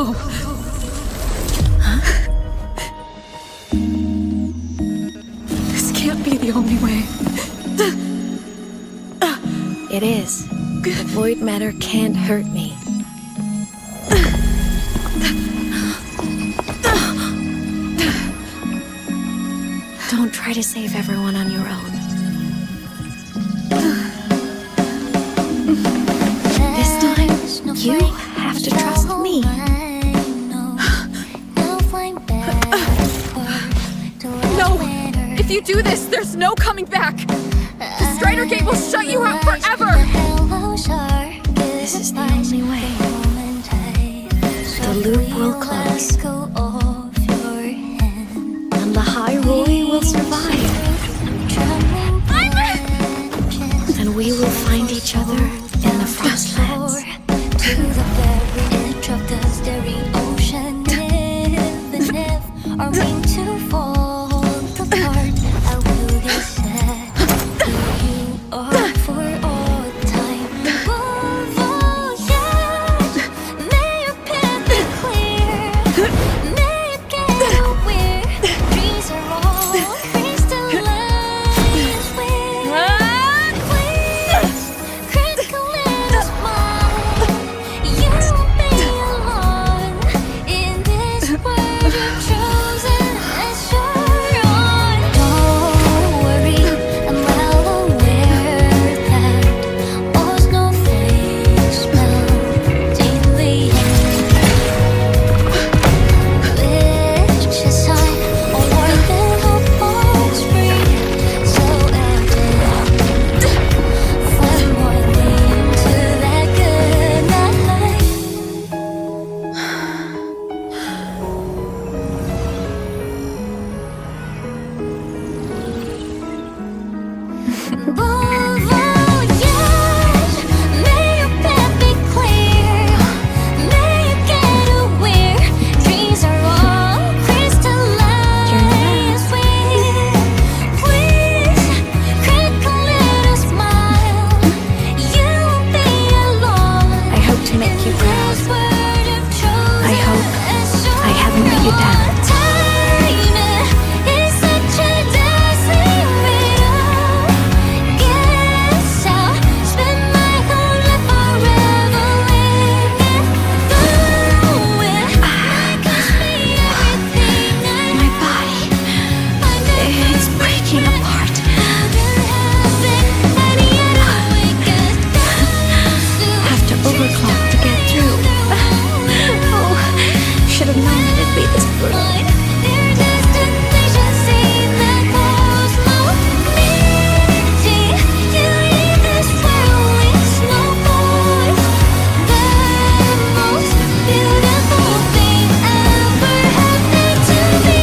go. This can't be the only way. It is. The void matter can't hurt me. Don't try to save everyone on your own. This time, you have to trust me. No! If you do this, there's no coming back! The Strider Gate will shut you out forever! This is the only way. The loop will close. And the Hyrule will survive. And we will find each other in the Frostlands. To the very edge of the starry ocean. Even if our mean to fall apart, I will get sad. You are for all time. Voyage, may your path be clear. May you get aware. Dreams are all crystallized. Please, critical little smile. You won't be alone in this world you've chosen as your own. Don't worry, I'm well aware that all snowflakes melt in the air. Which is sign of warmth and hope on spring. So evident, fly more into that good night. Voyage, may your path be clear. May you get aware. Dreams are all crystallized. Please, critical little smile. You won't be alone. I hope to make you proud. This world you've chosen I hope as your I haven't let you down. Time is such a dazzling riddle. Guess I'll spend my whole life forever living through it. Cost me everything I My body, it's breaking apart. Have to overclock to get through. Oh, should have known it'd be this brutal. Their destination seemed that cosmos meeting. You leave this world with no voice. The most beautiful thing ever happened to me.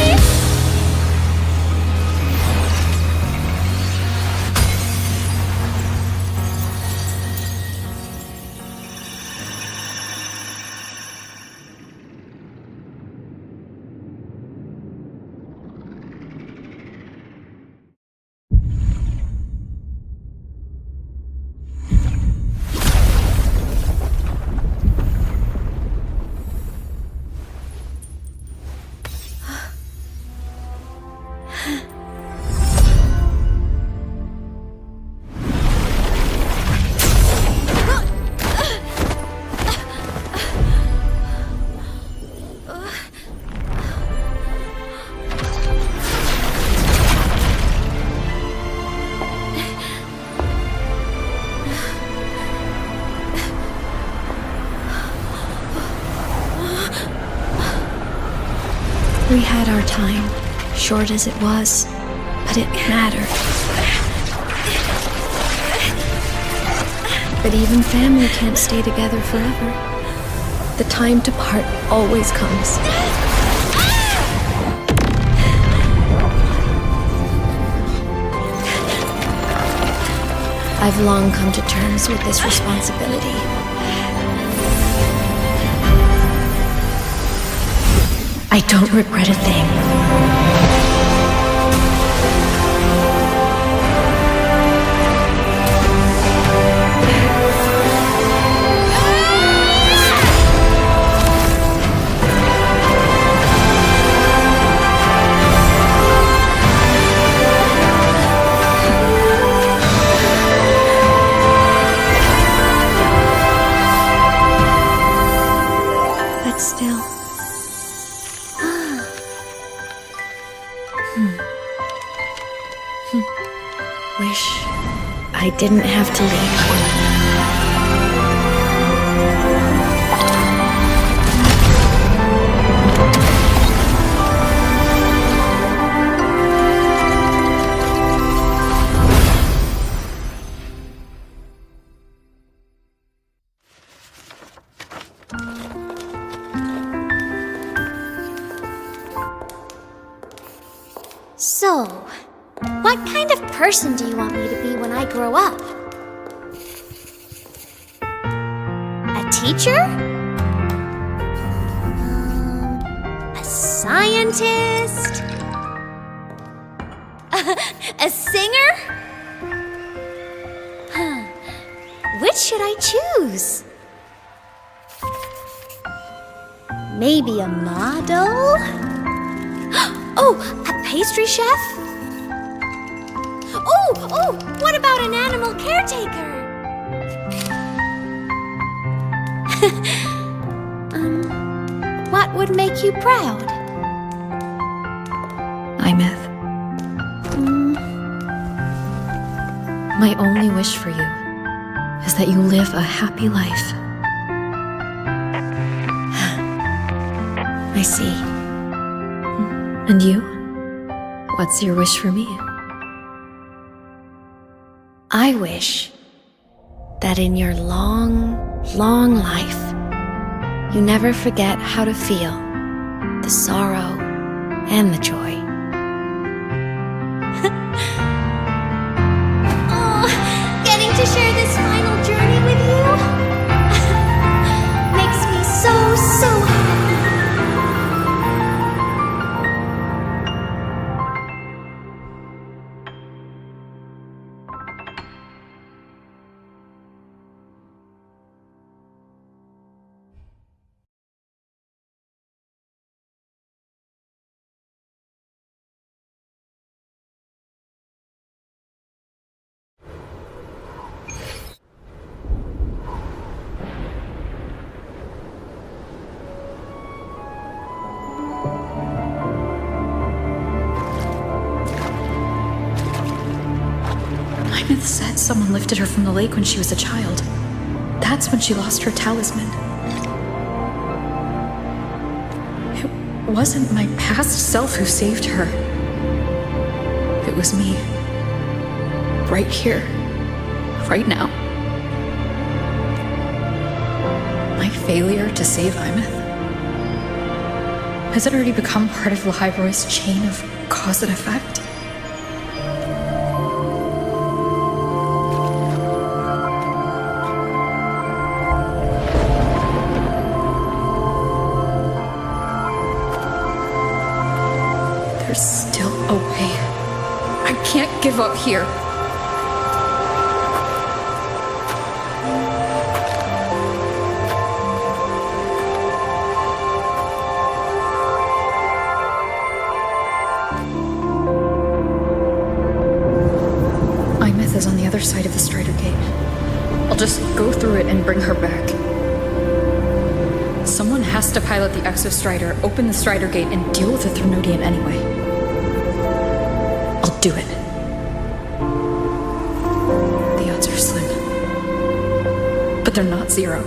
We had our time, short as it was, but it mattered. But even family can't stay together forever. The time to part always comes. I've long come to terms with this responsibility. I don't regret a thing. Wish I didn't have to leave. So, what kind of person do you want me to be when I grow up? A teacher? A scientist? A singer? Which should I choose? Maybe a model? Oh, a pastry chef? Oh, what about an animal caretaker? What would make you proud? Ameth. My only wish for you is that you live a happy life. I see. And you? What's your wish for me? I wish that in your long, long life, you never forget how to feel the sorrow and the joy. Oh, getting to share this final journey with you makes me so happy. Ameth said someone lifted her from the lake when she was a child. That's when she lost her talisman. It wasn't my past self who saved her. It was me. Right here. Right now. My failure to save Ameth? Has it already become part of Lahiroy's chain of cause and effect? There's still a way. I can't give up here. Ameth is on the other side of the Strider Gate. I'll just go through it and bring her back. Someone has to pilot the Exo-Strider, open the Strider Gate, and deal with the Thrunodian anyway. I'll do it. The odds are slim. But they're not zero.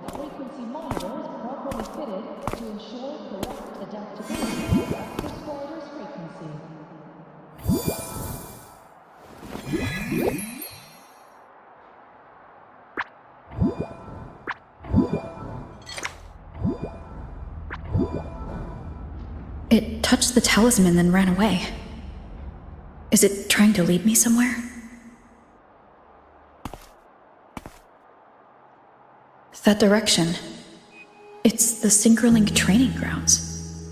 Frequency monitors properly fitted to ensure correct adaptability of subscriber's frequency. It touched the talisman, then ran away. Is it trying to lead me somewhere? That direction. It's the Synchrolink training grounds.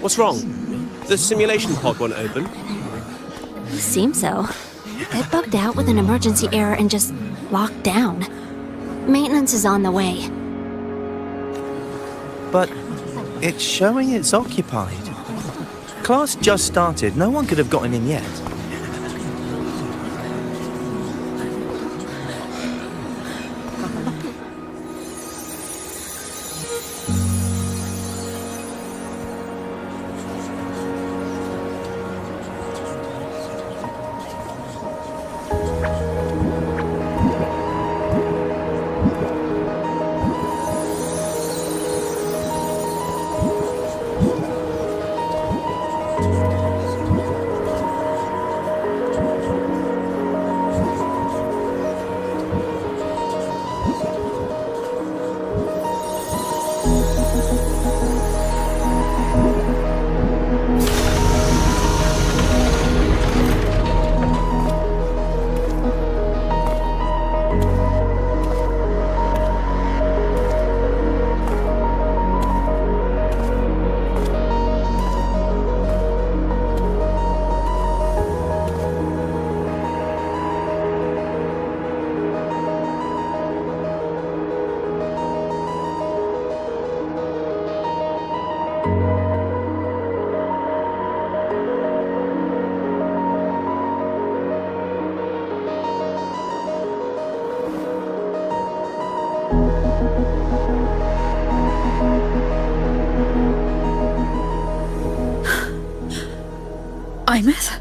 What's wrong? The simulation pod won't open? Seems so. It bugged out with an emergency error and just locked down. Maintenance is on the way. But it's showing it's occupied. Class just started. No one could have gotten in yet. Ameth?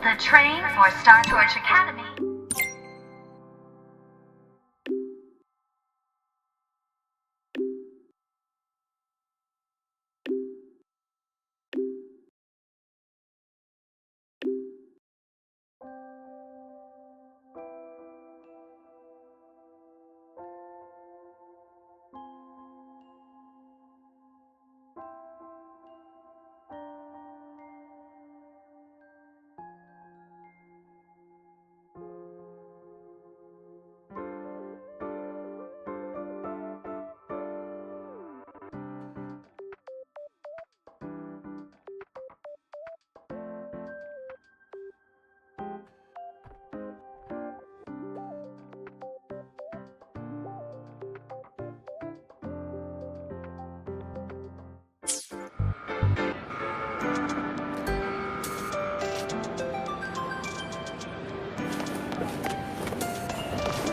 The train for Star Torch Academy.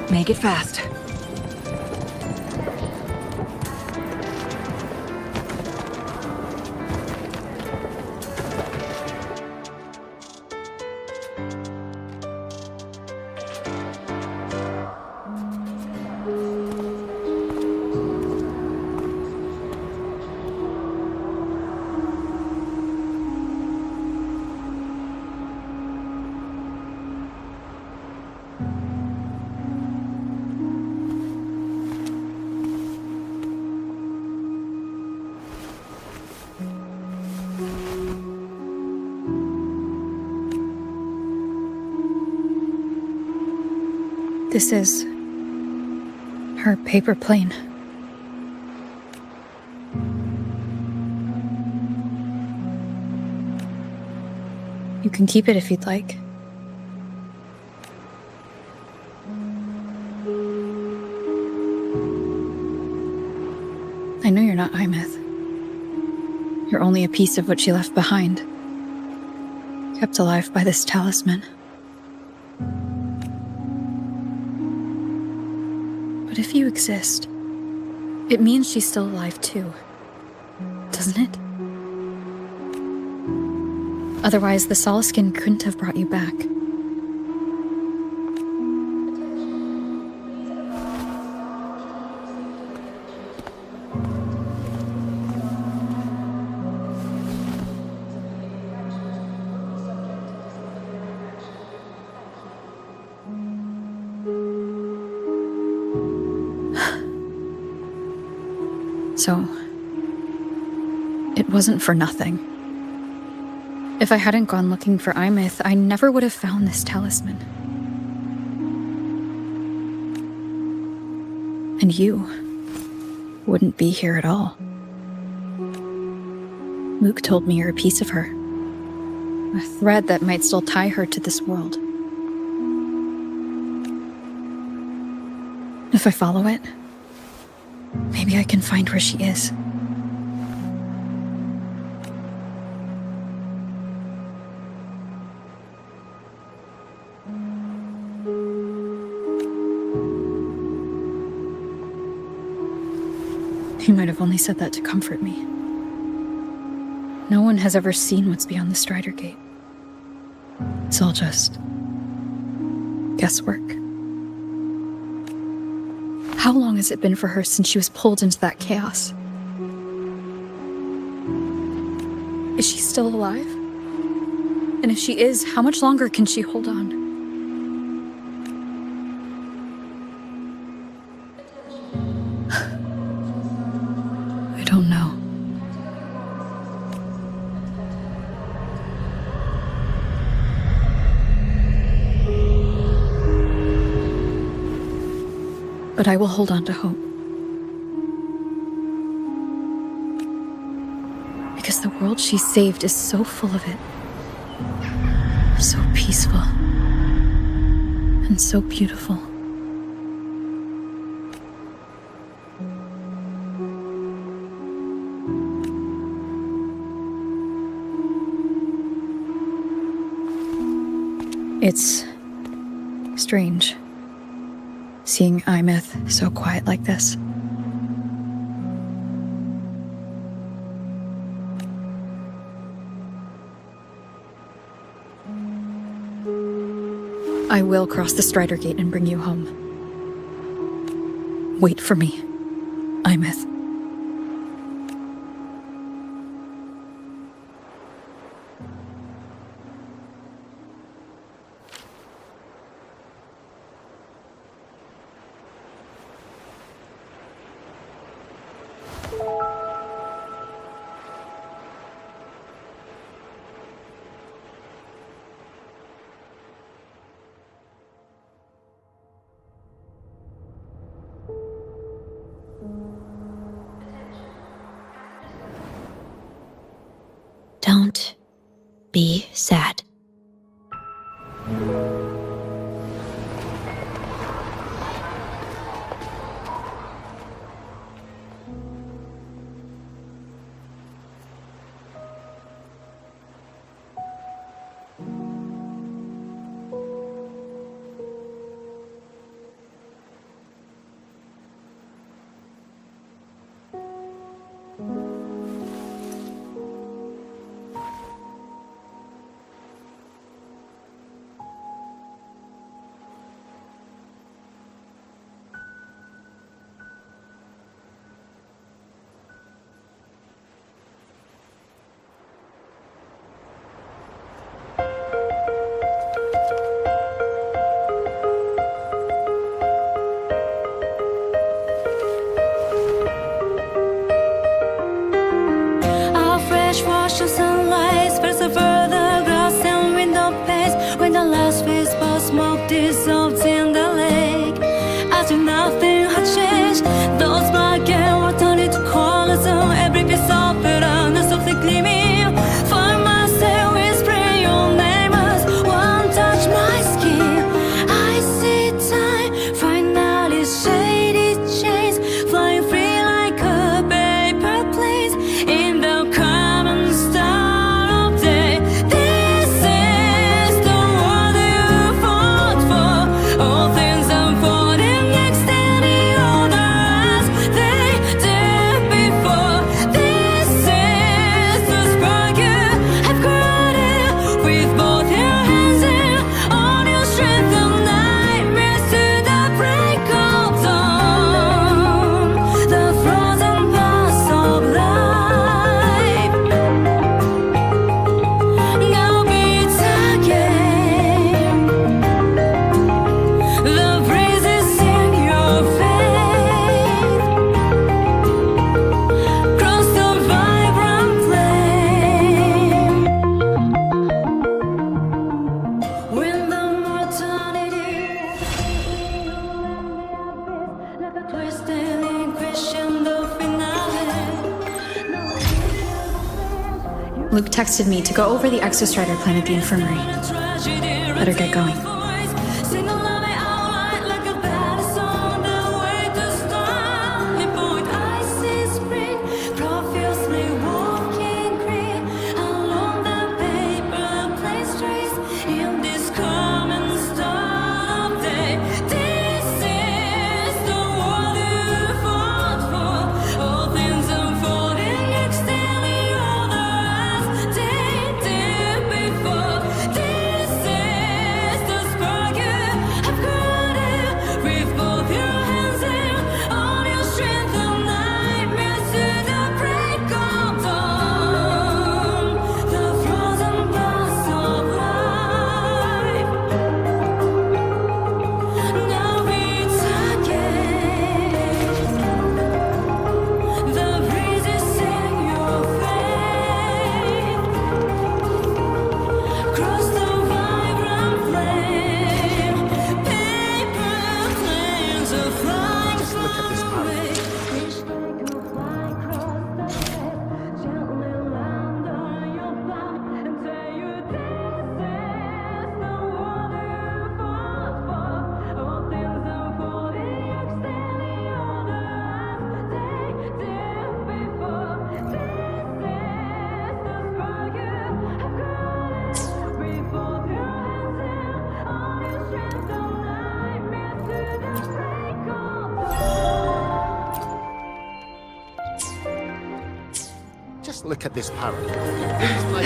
Make it fast. This is her paper plane. You can keep it if you'd like. I know you're not Ameth. You're only a piece of what she left behind, kept alive by this talisman. But if you exist, it means she's still alive too, doesn't it? Otherwise, the Solaskin couldn't have brought you back. So, it wasn't for nothing. If I hadn't gone looking for Ameth, I never would have found this talisman. And you wouldn't be here at all. Luke told me you're a piece of her. A thread that might still tie her to this world. If I follow it, maybe I can find where she is. You might have only said that to comfort me. No one has ever seen what's beyond the Strider Gate. It's all just guesswork. How long has it been for her since she was pulled into that chaos? Is she still alive? And if she is, how much longer can she hold on? I don't know. But I will hold on to hope. Because the world she saved is so full of it. So peaceful. And so beautiful. It's strange. Seeing Ameth so quiet like this. I will cross the Strider Gate and bring you home. Wait for me, Ameth. Don't be sad. Luke texted me to go over the exostrider plan at the infirmary. Better get going. Just look at this parrot. It's like...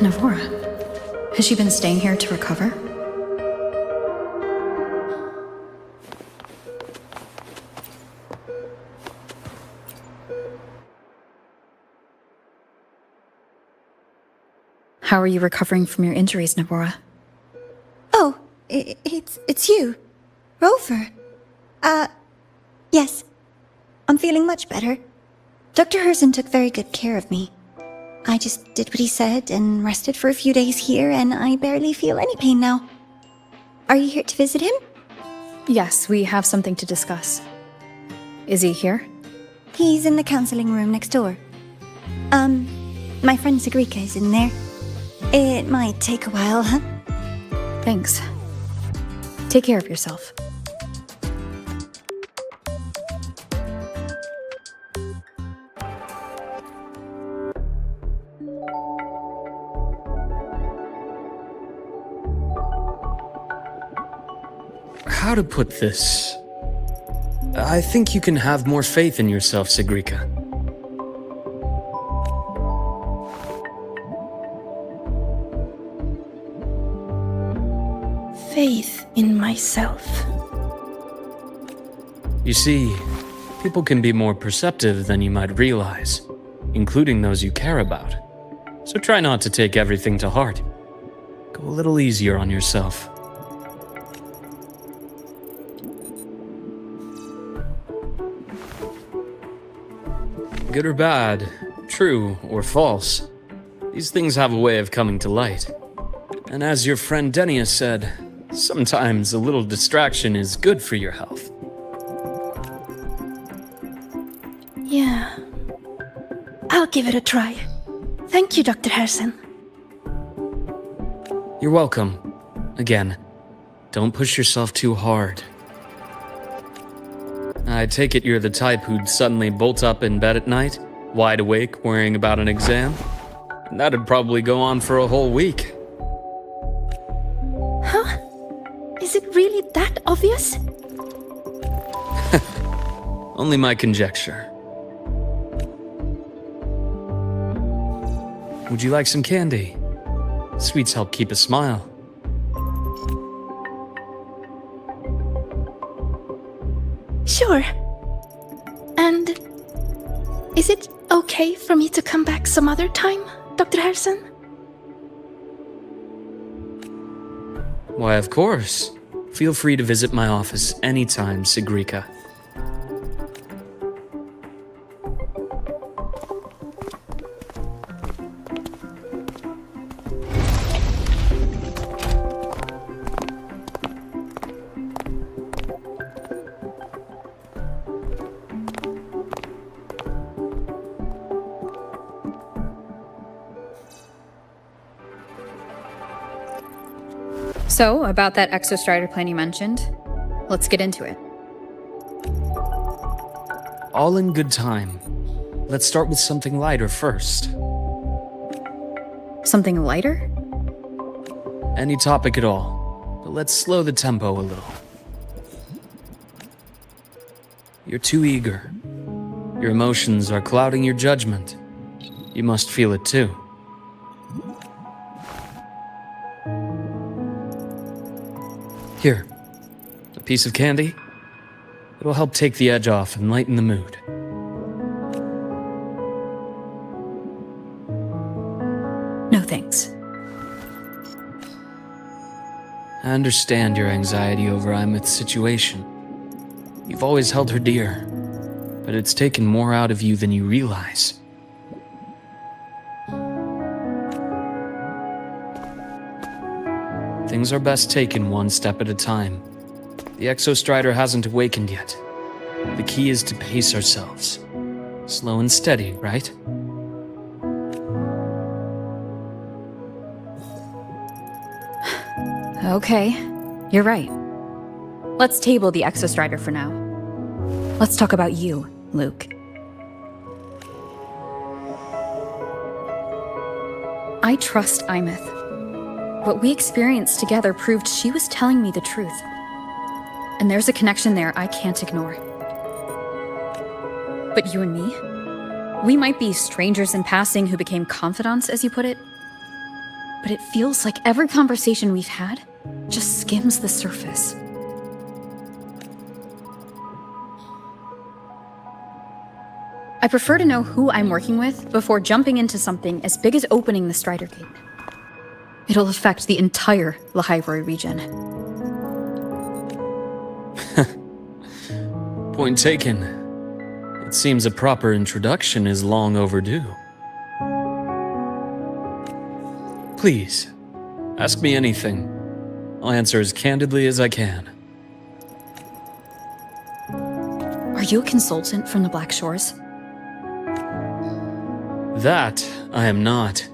Navora, has she been staying here to recover? How are you recovering from your injuries, Navora? Oh, it's you, Rovер. Yes. I'm feeling much better. Dr. Herzen took very good care of me. I just did what he said and rested for a few days here, and I barely feel any pain now. Are you here to visit him? Yes, we have something to discuss. Is he here? He's in the counseling room next door. My friend Segrica is in there. It might take a while, huh? Thanks. Take care of yourself. How to put this? I think you can have more faith in yourself, Segrica. Faith in myself. You see, people can be more perceptive than you might realize, including those you care about. So try not to take everything to heart. Go a little easier on yourself. Good or bad, true or false, these things have a way of coming to light. And as your friend Denia said, sometimes a little distraction is good for your health. Yeah. I'll give it a try. Thank you, Dr. Herzen. You're welcome. Again, don't push yourself too hard. I take it you're the type who'd suddenly bolt up in bed at night, wide awake, worrying about an exam? And that'd probably go on for a whole week. Huh? Is it really that obvious? Only my conjecture. Would you like some candy? Sweets help keep a smile. Sure. And is it okay for me to come back some other time, Dr. Herzen? Why, of course. Feel free to visit my office anytime, Segrica. So, about that exostrider plan you mentioned, let's get into it. All in good time. Let's start with something lighter first. Something lighter? Any topic at all, but let's slow the tempo a little. You're too eager. Your emotions are clouding your judgment. You must feel it too. Here, a piece of candy. It'll help take the edge off and lighten the mood. No thanks. I understand your anxiety over Amet's situation. You've always held her dear, but it's taken more out of you than you realize. Things are best taken one step at a time. The exostrider hasn't awakened yet. The key is to pace ourselves. Slow and steady, right? Okay, you're right. Let's table the exostrider for now. Let's talk about you, Luke. I trust Ameth. What we experienced together proved she was telling me the truth. And there's a connection there I can't ignore. But you and me? We might be strangers in passing who became confidants, as you put it. But it feels like every conversation we've had just skims the surface. I prefer to know who I'm working with before jumping into something as big as opening the Strider Gate. It'll affect the entire Lahairoi region. Point taken. It seems a proper introduction is long overdue. Please, ask me anything. I'll answer as candidly as I can. Are you a consultant from the Black Shores? That I am not.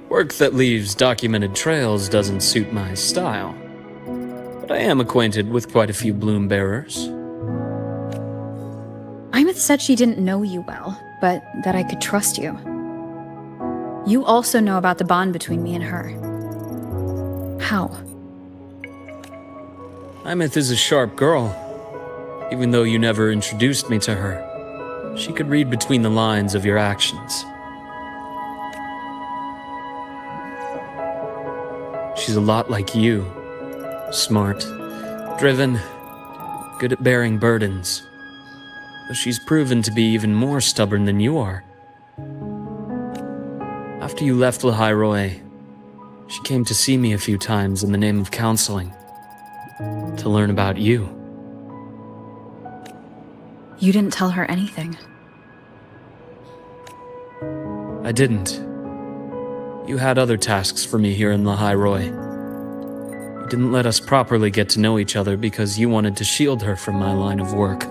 Work that leaves documented trails doesn't suit my style. But I am acquainted with quite a few bloom bearers. Ameth said she didn't know you well, but that I could trust you. You also know about the bond between me and her. How? Ameth is a sharp girl. Even though you never introduced me to her, she could read between the lines of your actions. She's a lot like you. Smart, driven, good at bearing burdens. Though she's proven to be even more stubborn than you are. After you left Lahairoi, she came to see me a few times in the name of counseling. To learn about you. You didn't tell her anything. I didn't. You had other tasks for me here in Lahairoi. You didn't let us properly get to know each other because you wanted to shield her from my line of work.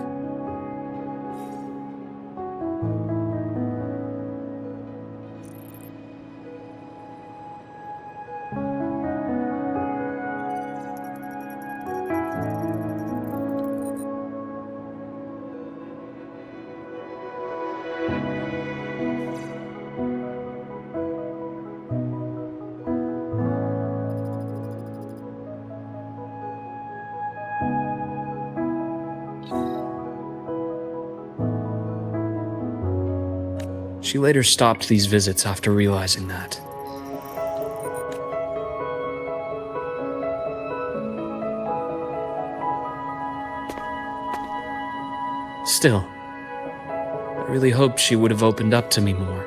She later stopped these visits after realizing that. Still, I really hoped she would have opened up to me more.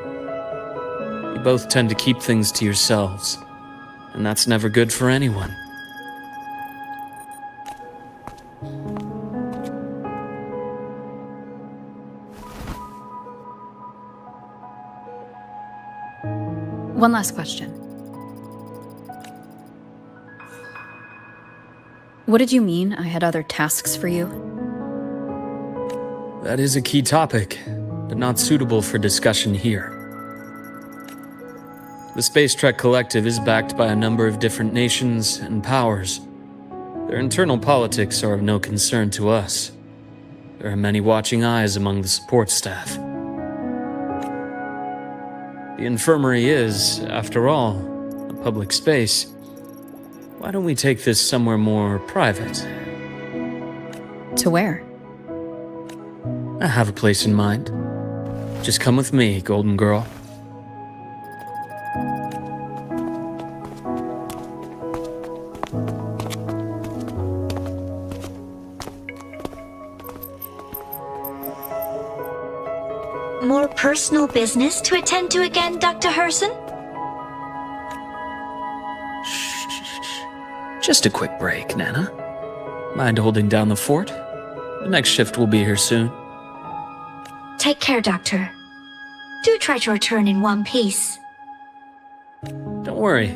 You both tend to keep things to yourselves, and that's never good for anyone. One last question. What did you mean I had other tasks for you? That is a key topic, but not suitable for discussion here. The Space Trek Collective is backed by a number of different nations and powers. Their internal politics are of no concern to us. There are many watching eyes among the support staff. The infirmary is, after all, a public space. Why don't we take this somewhere more private? To where? I have a place in mind. Just come with me, Golden Girl. More personal business to attend to again, Dr. Herson? Just a quick break, Nana. Mind holding down the fort? The next shift will be here soon. Take care, Doctor. Do try to return in one piece. Don't worry.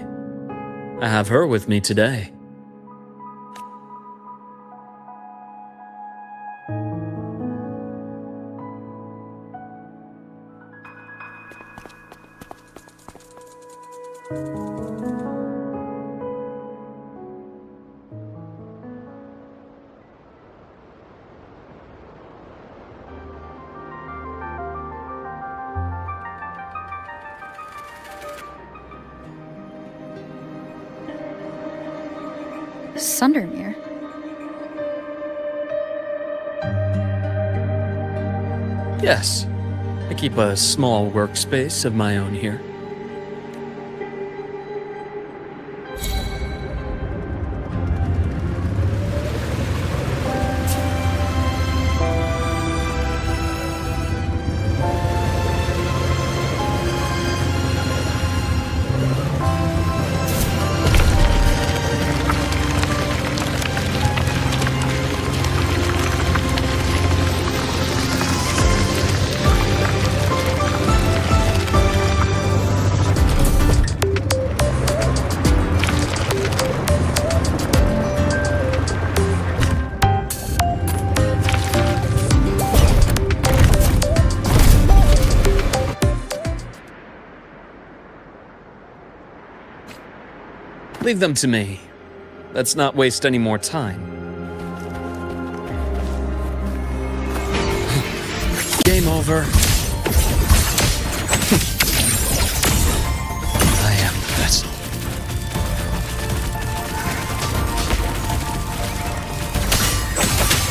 I have her with me today. Sundermere? Yes. I keep a small workspace of my own here. Leave them to me. Let's not waste any more time. Game over. I am the vessel.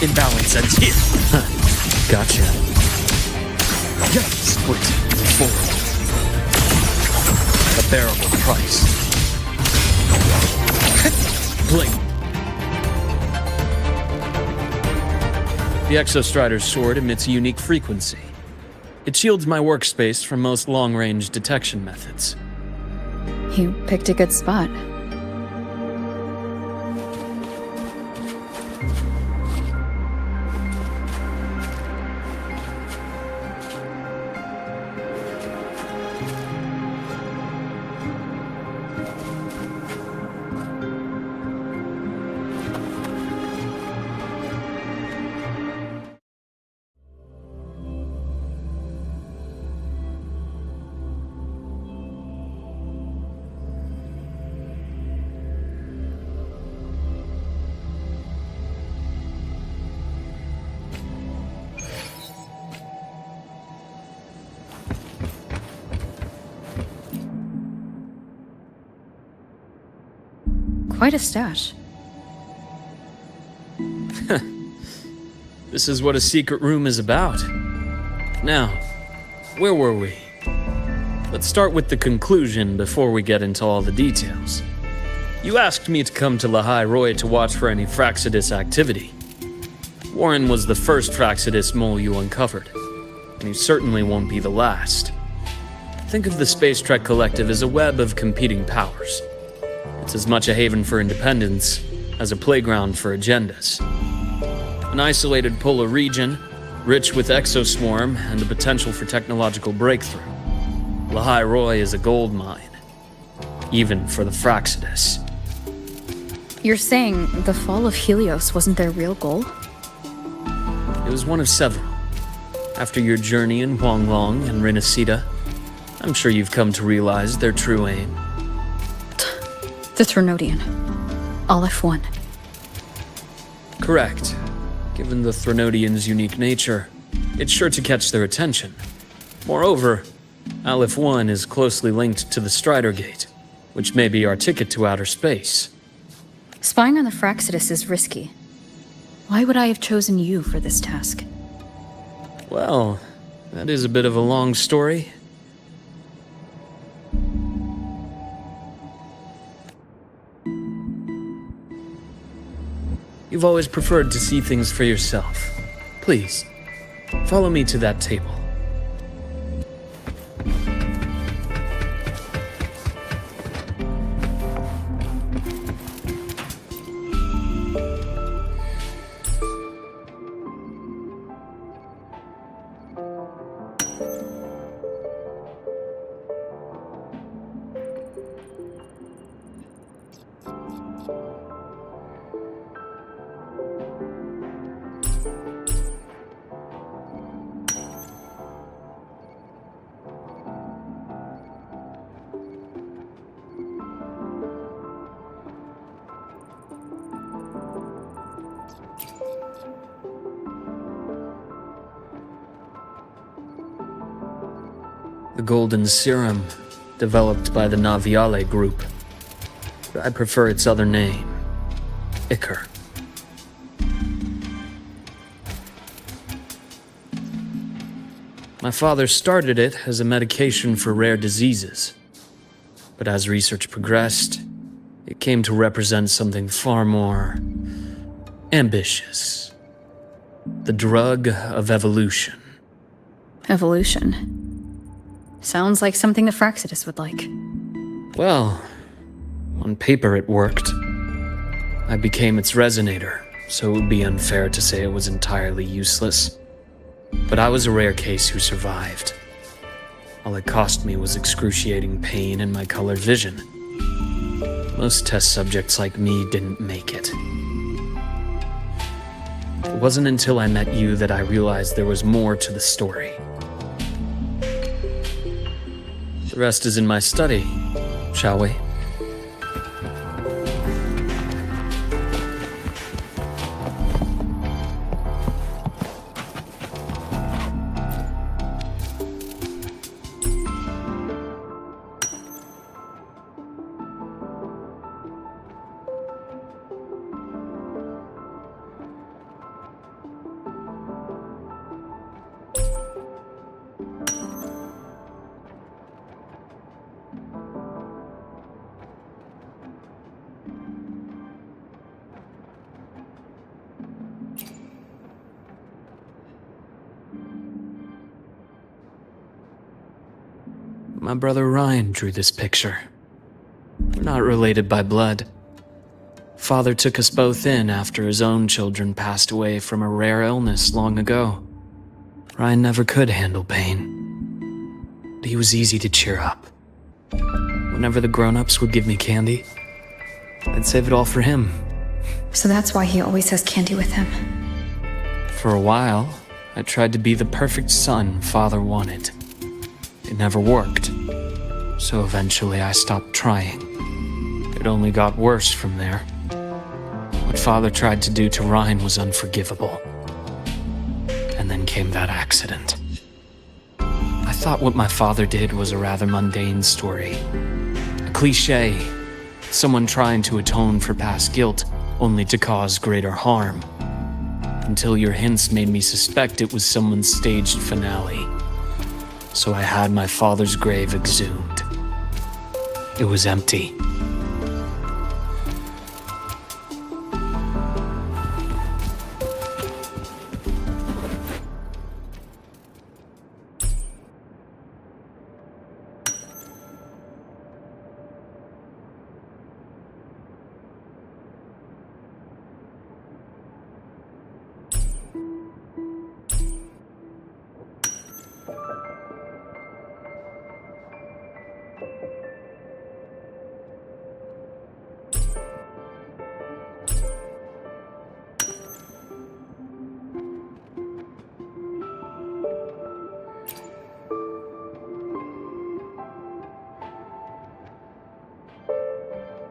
Imbalance ends here. Gotcha. Split forward. A bearable price. Blink. The Exostrider's sword emits a unique frequency. It shields my workspace from most long-range detection methods. You picked a good spot. Quite a stash. This is what a secret room is about. Now, where were we? Let's start with the conclusion before we get into all the details. You asked me to come to Lahai Roy to watch for any Fraxidus activity. Warren was the first Fraxidus mole you uncovered, and he certainly won't be the last. Think of the Space Trek Collective as a web of competing powers. It's as much a haven for independence as a playground for agendas. An isolated polar region, rich with exoswarm and the potential for technological breakthrough. Lahai Roy is a gold mine, even for the Fraxidus. You're saying the fall of Helios wasn't their real goal? It was one of several. After your journey in Huanglong and Renacida, I'm sure you've come to realize their true aim. The Threnodian. Aleph 1. Correct. Given the Threnodian's unique nature, it's sure to catch their attention. Moreover, Aleph 1 is closely linked to the Strider Gate, which may be our ticket to outer space. Spying on the Fraxidus is risky. Why would I have chosen you for this task? Well, that is a bit of a long story. You've always preferred to see things for yourself. Please, follow me to that table. The golden serum, developed by the Naviale group. But I prefer its other name, Ichor. My father started it as a medication for rare diseases. But as research progressed, it came to represent something far more ambitious. The drug of evolution. Evolution. Sounds like something the Fraxidus would like. Well, on paper it worked. I became its resonator, so it would be unfair to say it was entirely useless. But I was a rare case who survived. All it cost me was excruciating pain and my colored vision. Most test subjects like me didn't make it. It wasn't until I met you that I realized there was more to the story. The rest is in my study, shall we? My brother Ryan drew this picture. We're not related by blood. Father took us both in after his own children passed away from a rare illness long ago. Ryan never could handle pain, but he was easy to cheer up. Whenever the grown-ups would give me candy, I'd save it all for him. So that's why he always has candy with him. For a while, I tried to be the perfect son Father wanted. It never worked, so eventually I stopped trying. It only got worse from there. What Father tried to do to Ryan was unforgivable. And then came that accident. I thought what my father did was a rather mundane story. A cliché, someone trying to atone for past guilt, only to cause greater harm. Until your hints made me suspect it was someone's staged finale. So I had my father's grave exhumed. It was empty.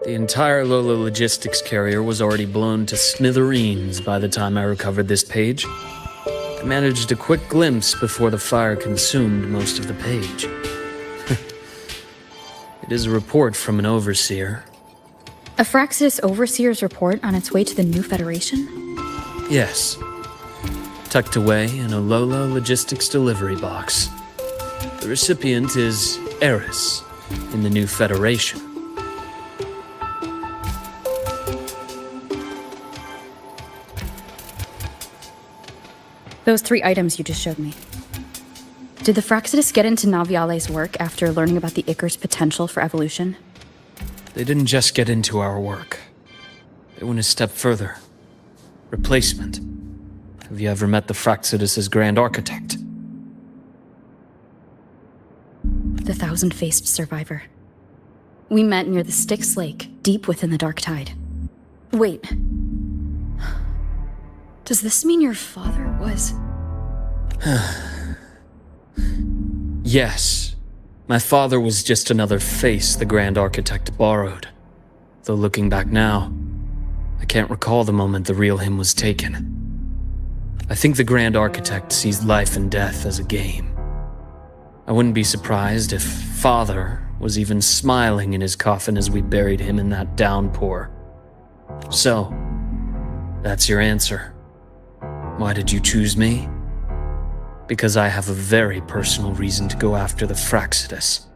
The entire Lola logistics carrier was already blown to smithereens by the time I recovered this page. I managed a quick glimpse before the fire consumed most of the page. It is a report from an overseer. A Fraxidus overseer's report on its way to the new Federation? Yes. Tucked away in a Lola logistics delivery box. The recipient is Eris in the new Federation. Those 3 items you just showed me. Did the Fraxidus get into Naviale's work after learning about the Icar's potential for evolution? They didn't just get into our work. They went a step further. Replacement. Have you ever met the Fraxidus' Grand Architect? The thousand-faced survivor. We met near the Styx Lake, deep within the Dark Tide. Wait. Does this mean your father was... Yes. My father was just another face the Grand Architect borrowed. Though looking back now, I can't recall the moment the real him was taken. I think the Grand Architect sees life and death as a game. I wouldn't be surprised if Father was even smiling in his coffin as we buried him in that downpour. So, that's your answer. Why did you choose me? Because I have a very personal reason to go after the Fraxidus.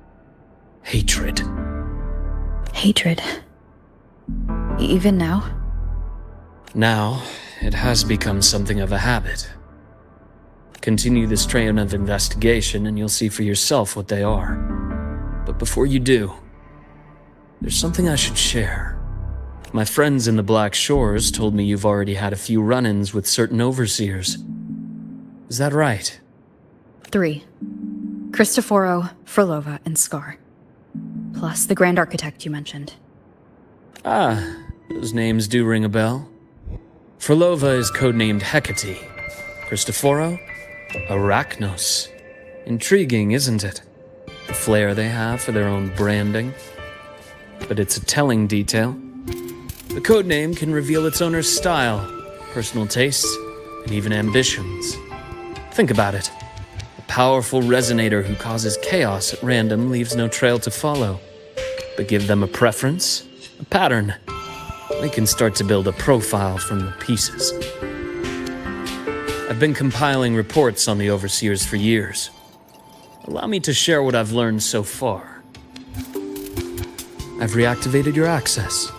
Hatred. Hatred. Even now? Now, it has become something of a habit. Continue this train of investigation and you'll see for yourself what they are. But before you do, there's something I should share. My friends in the Black Shores told me you've already had a few run-ins with certain overseers. Is that right? 3. Cristoforo, Frolova, and Scar. Plus the Grand Architect you mentioned. Ah, those names do ring a bell. Frolova is codenamed Hecate. Cristoforo? Arachnos. Intriguing, isn't it? The flair they have for their own branding. But it's a telling detail. The codename can reveal its owner's style, personal tastes, and even ambitions. Think about it. A powerful resonator who causes chaos at random leaves no trail to follow. But give them a preference, a pattern. They can start to build a profile from the pieces. I've been compiling reports on the Overseers for years. Allow me to share what I've learned so far. I've reactivated your access.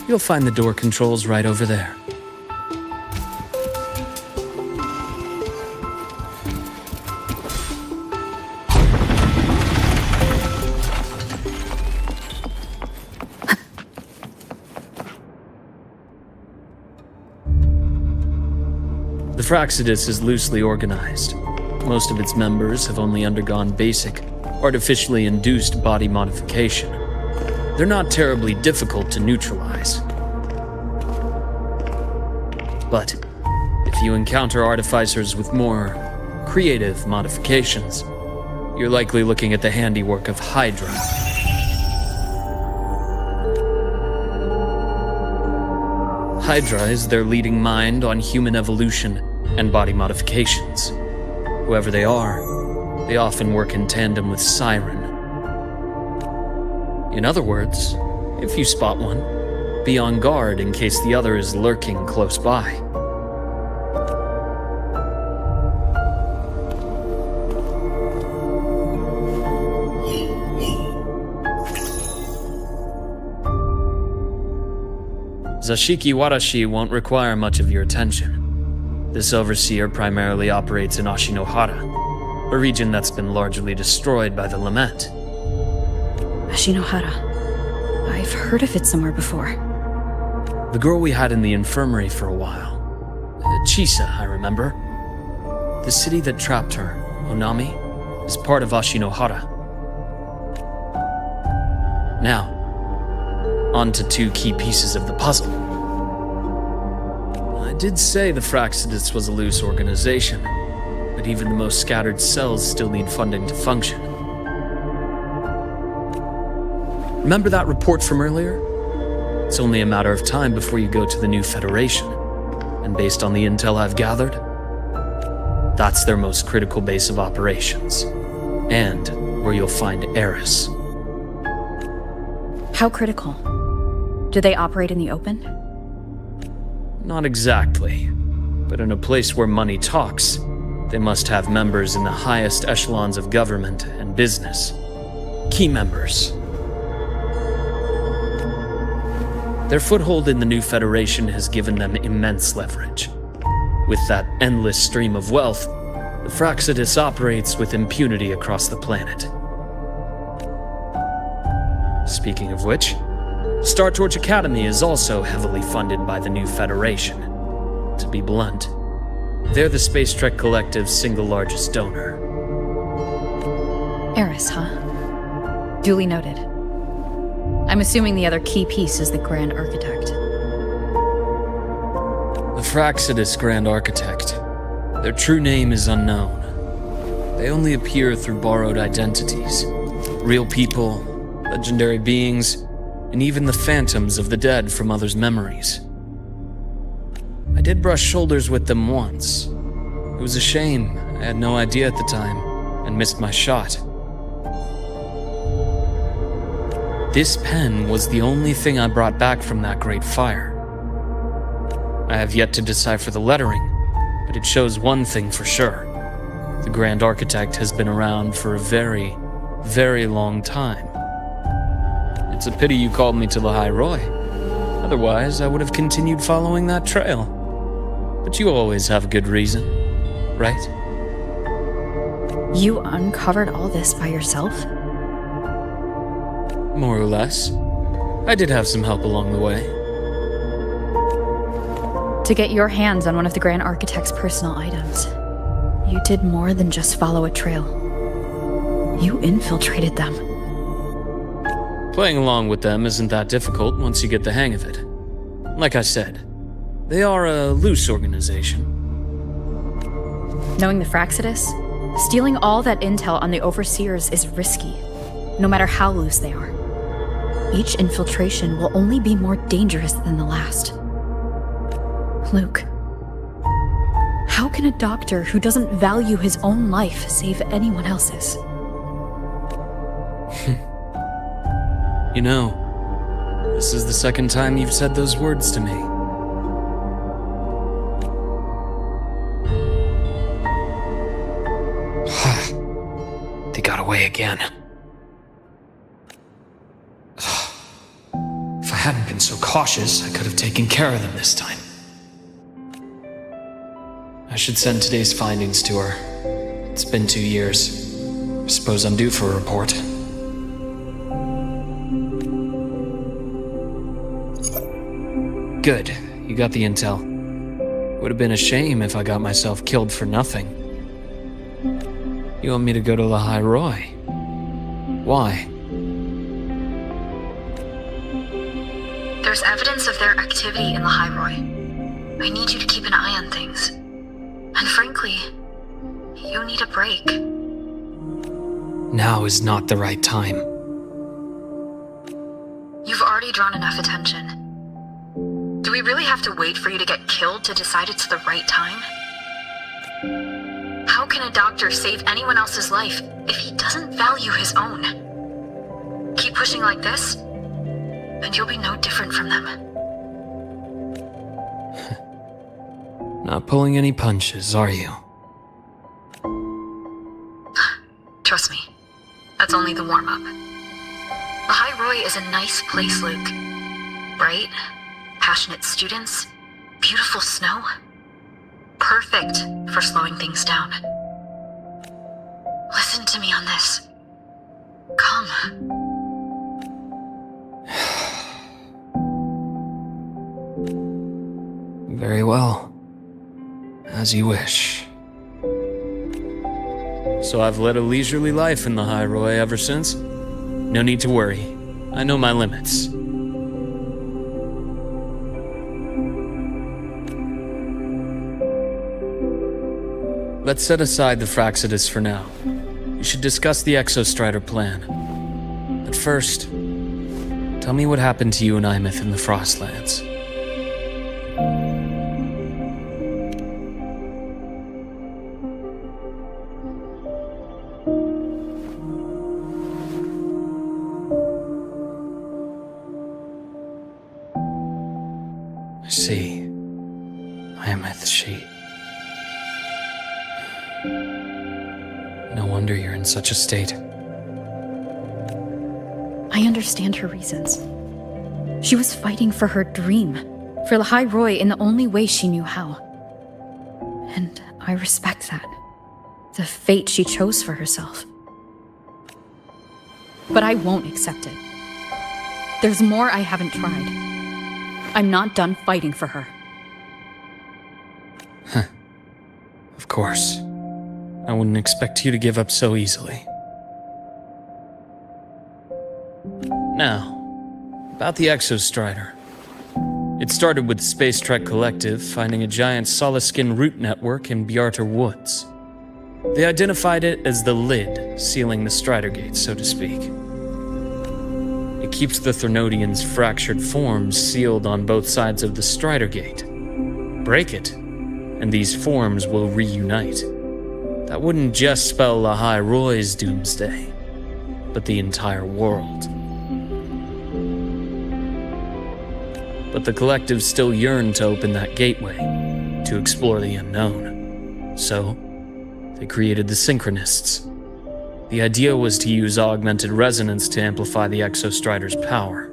You'll find the door controls right over there. The Fraxidus is loosely organized. Most of its members have only undergone basic, artificially induced body modification. They're not terribly difficult to neutralize. But if you encounter artificers with more creative modifications, you're likely looking at the handiwork of Hydra. Hydra is their leading mind on human evolution and body modifications. Whoever they are, they often work in tandem with Siren. In other words, if you spot one, be on guard in case the other is lurking close by. Zashiki Warashi won't require much of your attention. This overseer primarily operates in Ashinohara, a region that's been largely destroyed by the Lament. Ashinohara. I've heard of it somewhere before. The girl we had in the infirmary for a while. Chisa, I remember. The city that trapped her, Onami, is part of Ashinohara. Now, on to 2 key pieces of the puzzle. I did say the Fraxidus was a loose organization, but even the most scattered cells still need funding to function. Remember that report from earlier? It's only a matter of time before you go to the new Federation. And based on the intel I've gathered, that's their most critical base of operations. And where you'll find Eris. How critical? Do they operate in the open? Not exactly. But in a place where money talks, they must have members in the highest echelons of government and business. Key members. Their foothold in the new Federation has given them immense leverage. With that endless stream of wealth, the Fraxidus operates with impunity across the planet. Speaking of which, Star Torch Academy is also heavily funded by the new Federation. To be blunt, they're the Space Trek Collective's single largest donor. Eris, huh? Duly noted. I'm assuming the other key piece is the Grand Architect. The Fraxidus Grand Architect. Their true name is unknown. They only appear through borrowed identities. Real people, legendary beings, and even the phantoms of the dead from others' memories. I did brush shoulders with them once. It was a shame. I had no idea at the time, and missed my shot. This pen was the only thing I brought back from that great fire. I have yet to decipher the lettering, but it shows one thing for sure. The Grand Architect has been around for a very, very long time. It's a pity you called me to the High Roy. Otherwise, I would have continued following that trail. But you always have a good reason, right? You uncovered all this by yourself? More or less. I did have some help along the way. To get your hands on one of the Grand Architect's personal items, you did more than just follow a trail. You infiltrated them. Playing along with them isn't that difficult once you get the hang of it. Like I said, they are a loose organization. Knowing the Fraxidus, stealing all that intel on the Overseers is risky, no matter how loose they are. Each infiltration will only be more dangerous than the last. Luke, how can a doctor who doesn't value his own life save anyone else's? You know, this is the second time you've said those words to me. They got away again. If I hadn't been so cautious, I could have taken care of them this time. I should send today's findings to her. It's been 2 years. I suppose I'm due for a report. Good. You got the intel. Would have been a shame if I got myself killed for nothing. You want me to go to the High Roy? Why? There's evidence of their activity in the High Roy. I need you to keep an eye on things. And frankly, you need a break. Now is not the right time. You've already drawn enough attention. Do we really have to wait for you to get killed to decide it's the right time? How can a doctor save anyone else's life if he doesn't value his own? Keep pushing like this, and you'll be no different from them. Not pulling any punches, are you? Trust me, that's only the warm-up. The High Roy is a nice place, Luke. Bright, passionate students, beautiful snow. Perfect for slowing things down. Listen to me on this. Come. Very well. As you wish. So I've led a leisurely life in the High Roy ever since? No need to worry. I know my limits. Let's set aside the Fraxidus for now. We should discuss the Exostrider plan. But first, Tell me what happened to you and Ameth in the Frostlands. I see. Ameth, she... No wonder you're in such a state. I understand her reasons. She was fighting for her dream, for the High Roy in the only way she knew how. And I respect that. The fate she chose for herself. But I won't accept it. There's more I haven't tried. I'm not done fighting for her. Huh. Of course. I wouldn't expect you to give up so easily. Now, about the Exostrider. It started with the Space Trek Collective finding a giant solid-skin root network in Bjarter Woods. They identified it as the lid, sealing the Strider Gate, so to speak. It keeps the Threnodian's fractured forms sealed on both sides of the Strider Gate. Break it, and these forms will reunite. That wouldn't just spell the High Roy's doomsday, but the entire world. But the Collective still yearned to open that gateway, to explore the unknown. So, they created the Synchronists. The idea was to use augmented resonance to amplify the Exostrider's power,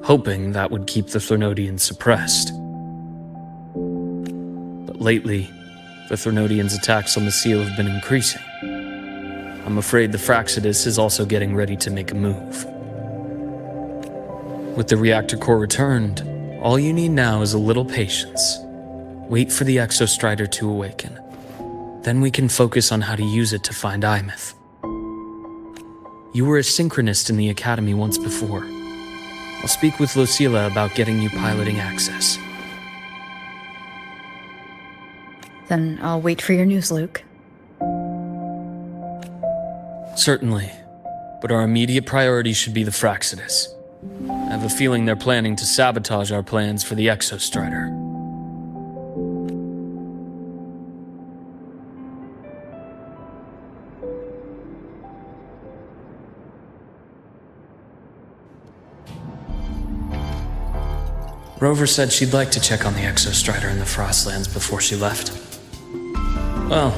hoping that would keep the Threnodians suppressed. But lately, the Threnodians' attacks on the seal have been increasing. I'm afraid the Fraxidus is also getting ready to make a move. With the reactor core returned, all you need now is a little patience. Wait for the Exostrider to awaken. Then we can focus on how to use it to find Ameth. You were a synchronist in the Academy once before. I'll speak with Lucilla about getting you piloting access. Then I'll wait for your news, Luke. Certainly, but our immediate priority should be the Fraxidus. I have a feeling they're planning to sabotage our plans for the Exostrider. Rover said she'd like to check on the Exostrider in the Frostlands before she left. Well,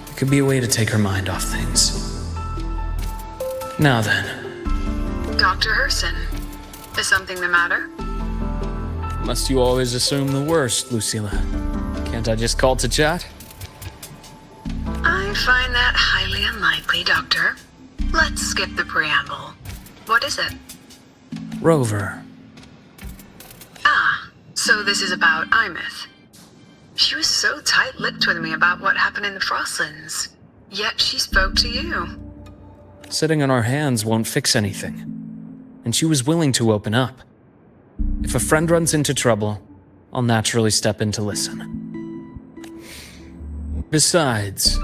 it could be a way to take her mind off things. Now then. Dr. Herson, is something the matter? Must you always assume the worst, Lucilla? Can't I just call to chat? I find that highly unlikely, Doctor. Let's skip the preamble. What is it? Rover. Ah, so this is about Ameth. She was so tight-lipped with me about what happened in the Frostlands, yet she spoke to you. Sitting on our hands won't fix anything. And she was willing to open up. If a friend runs into trouble, I'll naturally step in to listen. Besides,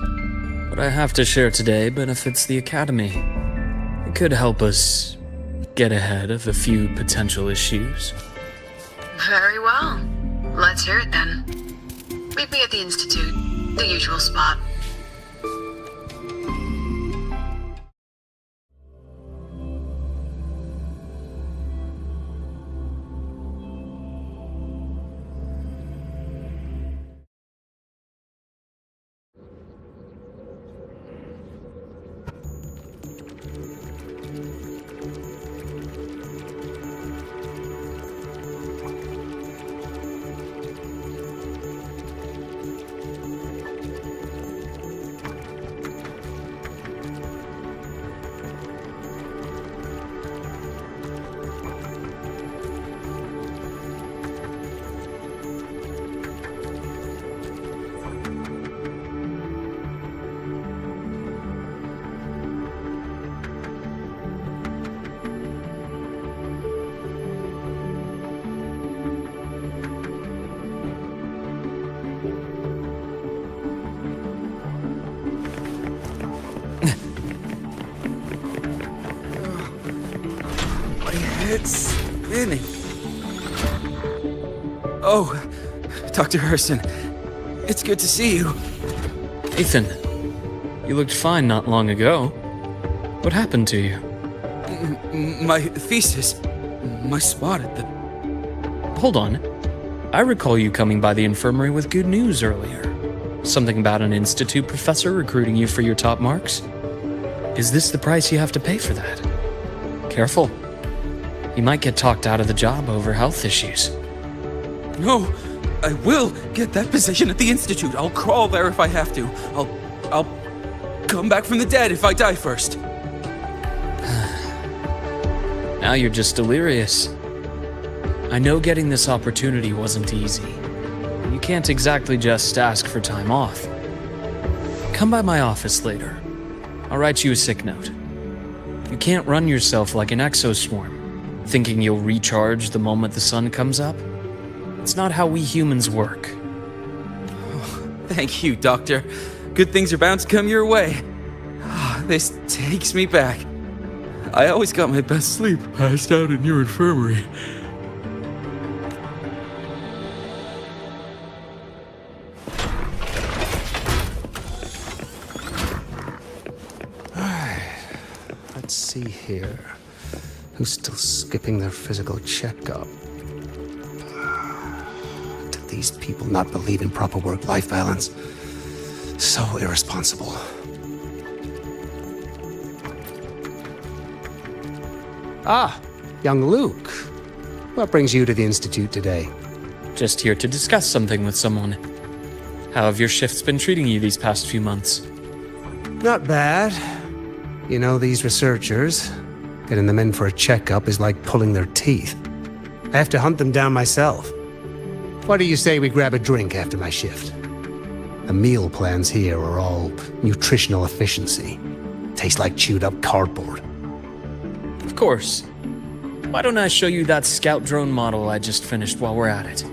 what I have to share today benefits the Academy. It could help us get ahead of a few potential issues. Very well. Let's hear it then. Meet me at the Institute, the usual spot. It's spinning. Oh, Dr. Herson, it's good to see you. Ethan, you looked fine not long ago. What happened to you? My thesis. My spot at the... Hold on. I recall you coming by the infirmary with good news earlier. Something about an institute professor recruiting you for your top marks? Is this the price you have to pay for that? Careful. You might get talked out of the job over health issues. No, I will get that position at the institute. I'll crawl there if I have to. I'll come back from the dead if I die first. Now you're just delirious. I know getting this opportunity wasn't easy. You can't exactly just ask for time off. Come by my office later. I'll write you a sick note. You can't run yourself like an exoswarm, thinking you'll recharge the moment the sun comes up. It's not how we humans work. Oh, thank you, Doctor. Good things are bound to come your way. This takes me back. I always got my best sleep passed out in your infirmary. Let's see here. Who's still skipping their physical checkup? Do these people not believe in proper work-life balance? So irresponsible. Ah, young Luke. What brings you to the Institute today? Just here to discuss something with someone. How have your shifts been treating you these past few months? Not bad. You know, these researchers, getting them in for a checkup is like pulling their teeth. I have to hunt them down myself. What do you say we grab a drink after my shift? The meal plans here are all nutritional efficiency. Taste like chewed up cardboard. Of course. Why don't I show you that scout drone model I just finished while we're at it?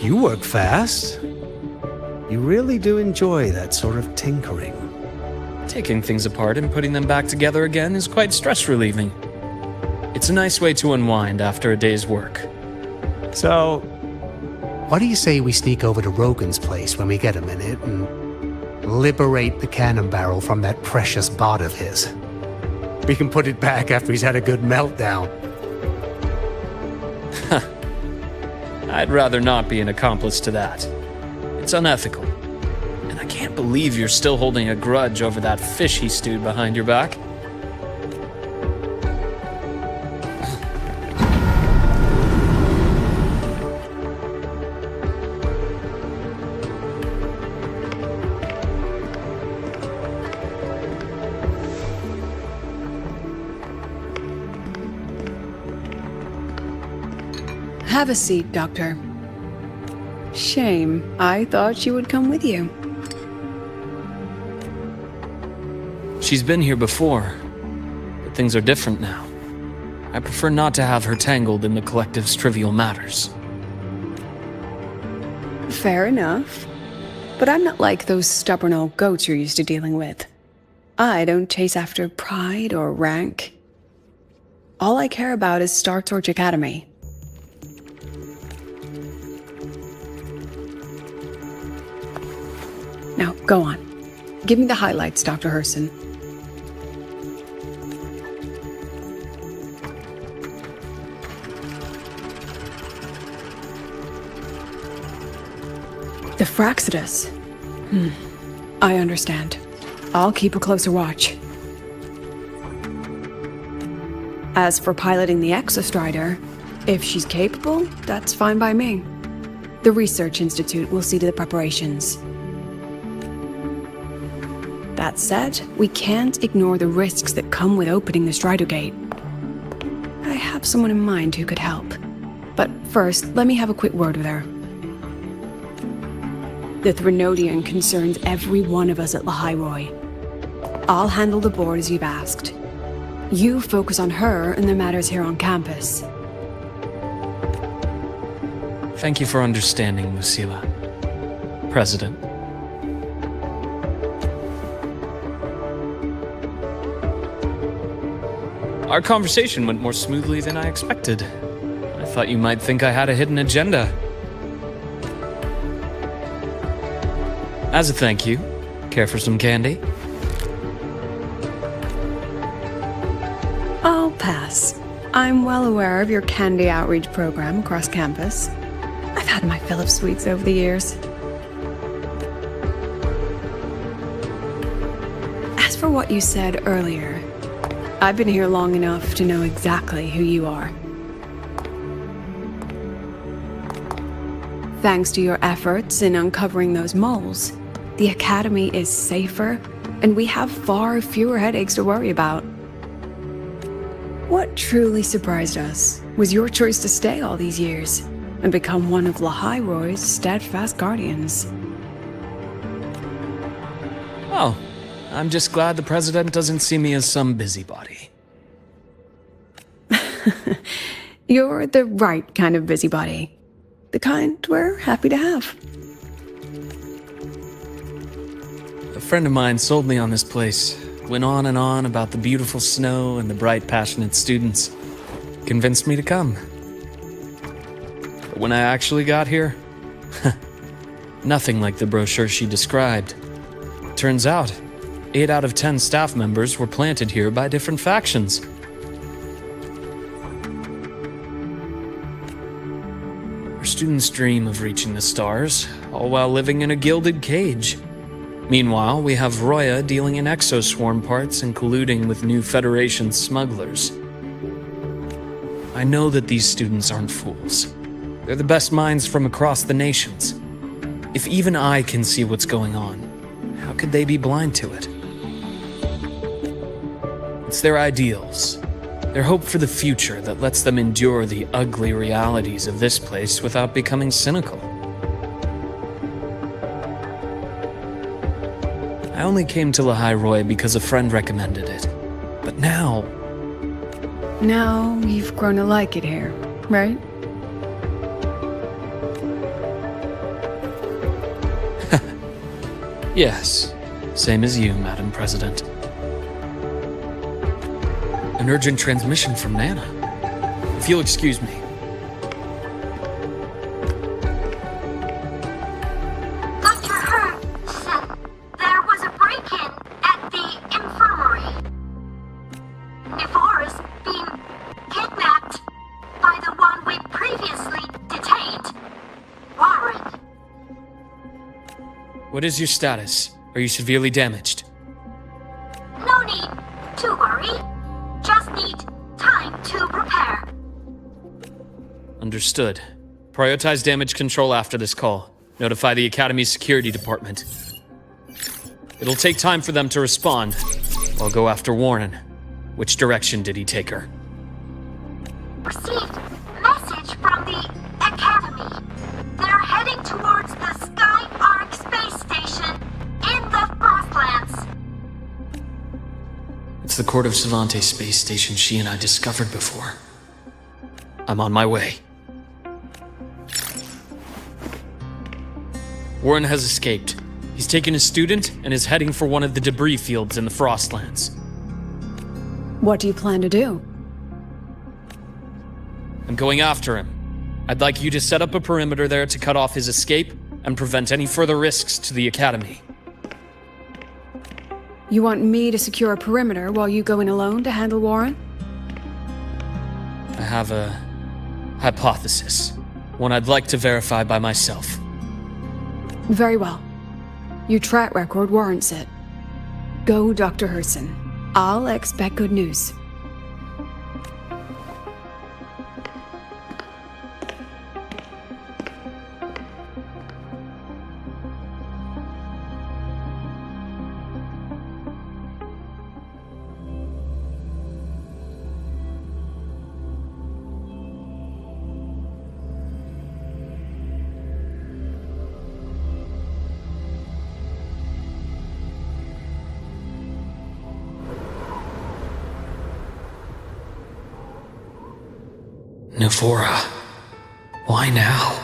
You work fast. You really do enjoy that sort of tinkering. Taking things apart and putting them back together again is quite stress-relieving. It's a nice way to unwind after a day's work. So, what do you say we sneak over to Rogan's place when we get a minute and liberate the cannon barrel from that precious bot of his? We can put it back after he's had a good meltdown. I'd rather not be an accomplice to that. It's unethical. And I can't believe you're still holding a grudge over that fish he stewed behind your back. Have a seat, Doctor. Shame. I thought she would come with you. She's been here before, but things are different now. I prefer not to have her tangled in the collective's trivial matters. Fair enough. But I'm not like those stubborn old goats you're used to dealing with. I don't chase after pride or rank. All I care about is Star Torch Academy. Now, go on. Give me the highlights, Dr. Herson. The Fraxidus. I understand. I'll keep a closer watch. As for piloting the Exostrider, if she's capable, that's fine by me. The Research Institute will see to the preparations. That said, we can't ignore the risks that come with opening the Strider Gate. I have someone in mind who could help. But first, let me have a quick word with her. The Threnodian concerns every one of us at Lahairoi. I'll handle the board as you've asked. You focus on her and the matters here on campus. Thank you for understanding, Lucilla. President. Our conversation went more smoothly than I expected. I thought you might think I had a hidden agenda. As a thank you, care for some candy? I'll pass. I'm well aware of your candy outreach program across campus. I've had my fill of sweets over the years. As for what you said earlier, I've been here long enough to know exactly who you are. Thanks to your efforts in uncovering those moles, the Academy is safer, and we have far fewer headaches to worry about. What truly surprised us was your choice to stay all these years and become one of Lahai-Roy's steadfast guardians. Oh, I'm just glad the President doesn't see me as some busybody. You're the right kind of busybody. The kind we're happy to have. A friend of mine sold me on this place. Went on and on about the beautiful snow and the bright, passionate students. Convinced me to come. But when I actually got here, nothing like the brochure she described. Turns out, 8 out of 10 staff members were planted here by different factions. Our students dream of reaching the stars, all while living in a gilded cage. Meanwhile, we have Roya dealing in exoswarm parts and colluding with new Federation smugglers. I know that these students aren't fools. They're the best minds from across the nations. If even I can see what's going on, how could they be blind to it? It's their ideals, their hope for the future that lets them endure the ugly realities of this place without becoming cynical. I only came to Lahai-Roy because a friend recommended it. But now... Now you've grown to like it here, right? Yes, same as you, Madam President. An urgent transmission from Nana. If you'll excuse me. What is your status? Are you severely damaged? No need to worry. Just need time to prepare. Understood. Prioritize damage control after this call. Notify the Academy's security department. It'll take time for them to respond. I'll go after Warren. Which direction did he take her? Received message from the Academy. They're heading towards the Sky Arc space station in the Frostlands. It's the Court of Savante space station she and I discovered before. I'm on my way. Warren has escaped. He's taken a student and is heading for one of the debris fields in the Frostlands. What do you plan to do? I'm going after him. I'd like you to set up a perimeter there to cut off his escape and prevent any further risks to the Academy. You want me to secure a perimeter while you go in alone to handle Warren? I have a hypothesis. One I'd like to verify by myself. Very well. Your track record warrants it. Go, Dr. Herson. I'll expect good news. Navora. Why now?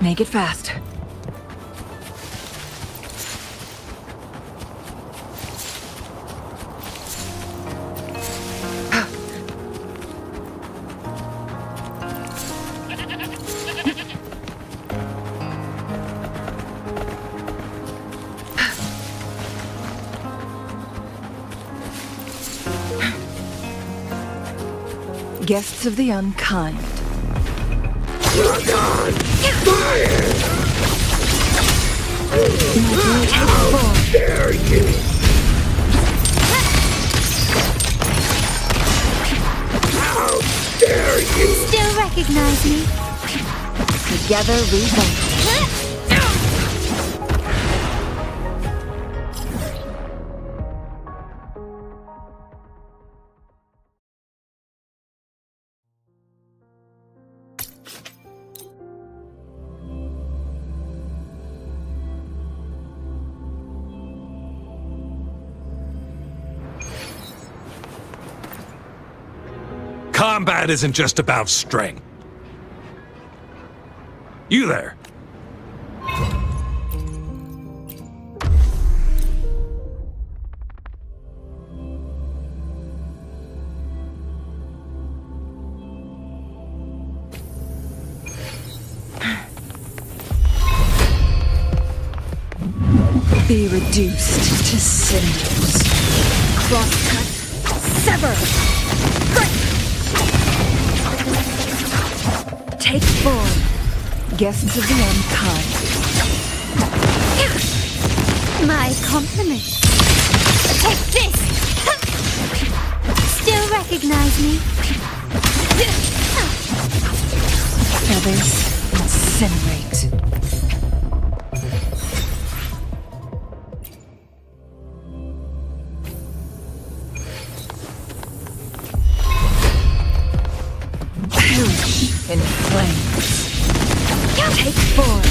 Make it fast. Guests of the unkind. How dare you! How dare you! Still recognize me? Together we win. Combat isn't just about strength. You there. Be reduced to cinders. Crosscut. Sever. Break. Take form. Guests of the unkind. My compliments. Take this! Still recognize me? Feathers incinerate. Perish in flames. Take form.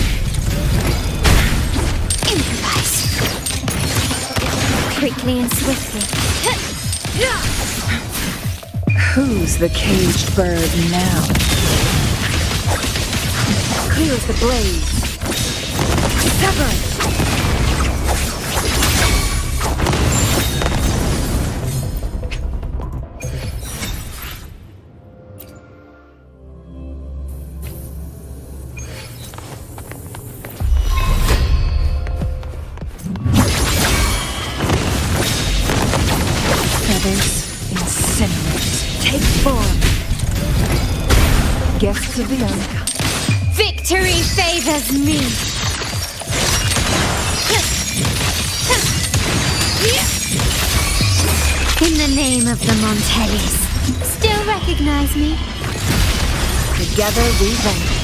Improvise. Quickly and swiftly. Who's the caged bird now? Clears the blaze. Sever. Take form. Guests of the unkind. Victory favors me. In the name of the Montellis. Still recognize me? Together we vanish.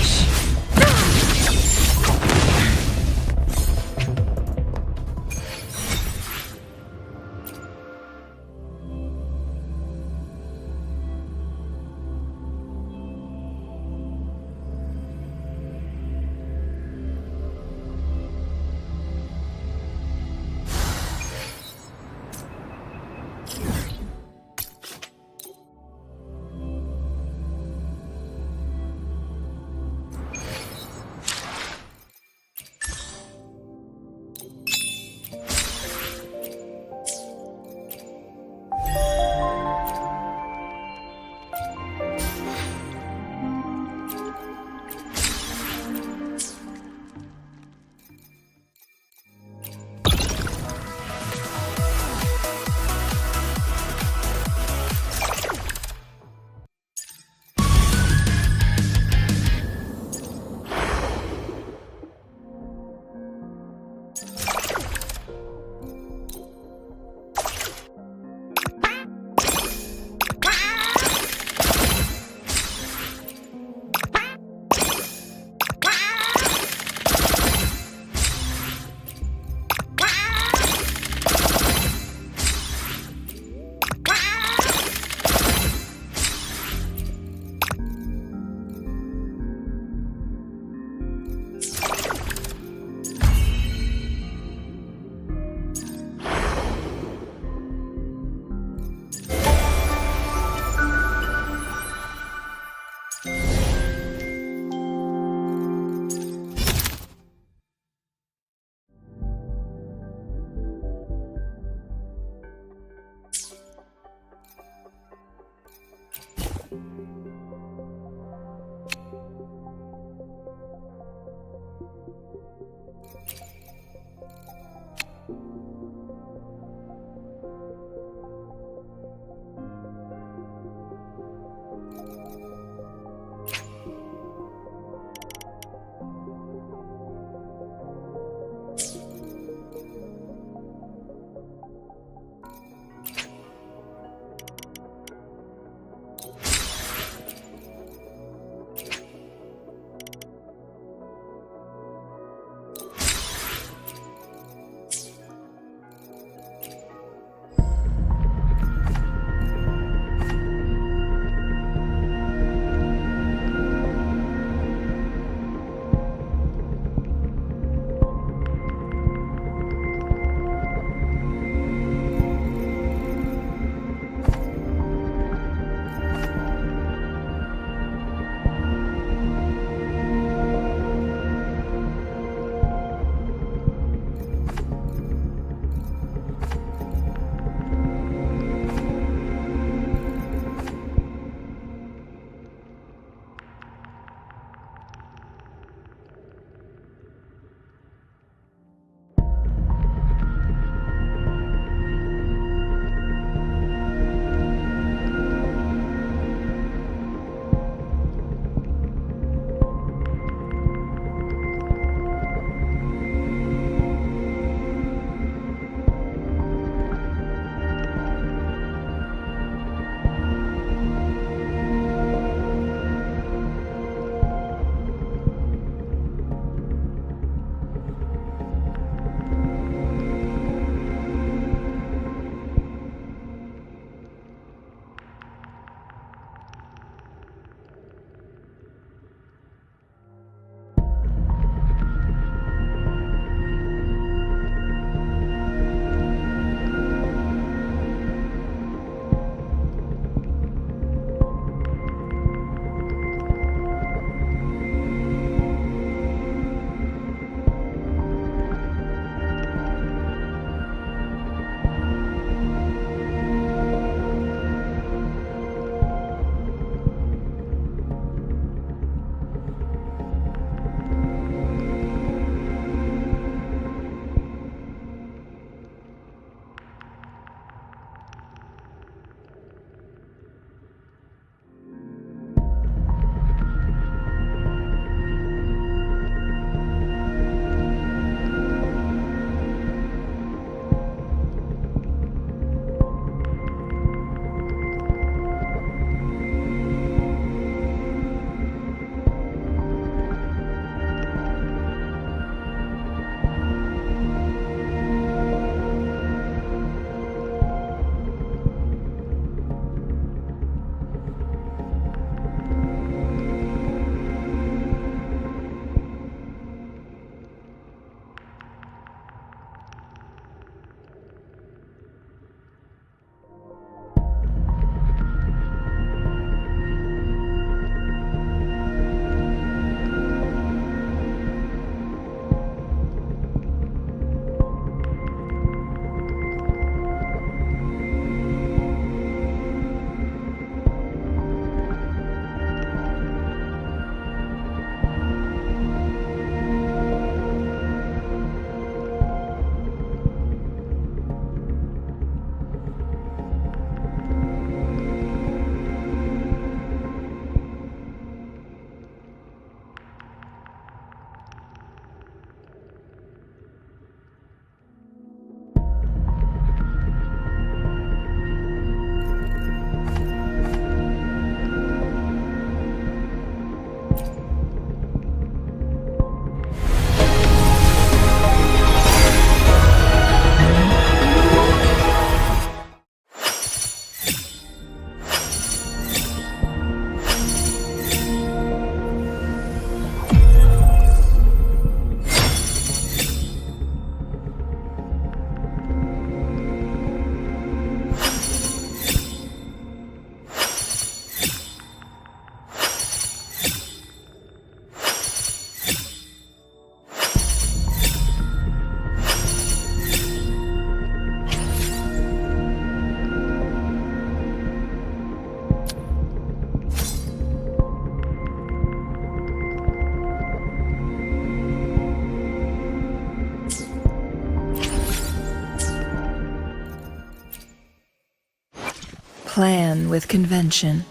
plan with convention,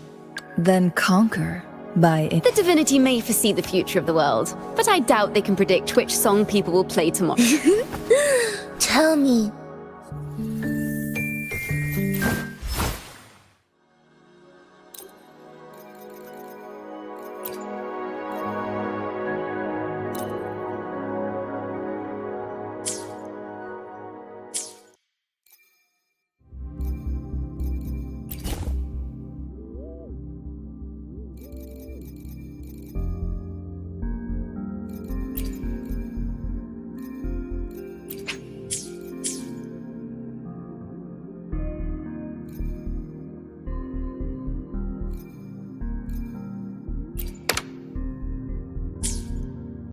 then conquer by it. The divinity may foresee the future of the world, but I doubt they can predict which song people will play tomorrow. Tell me,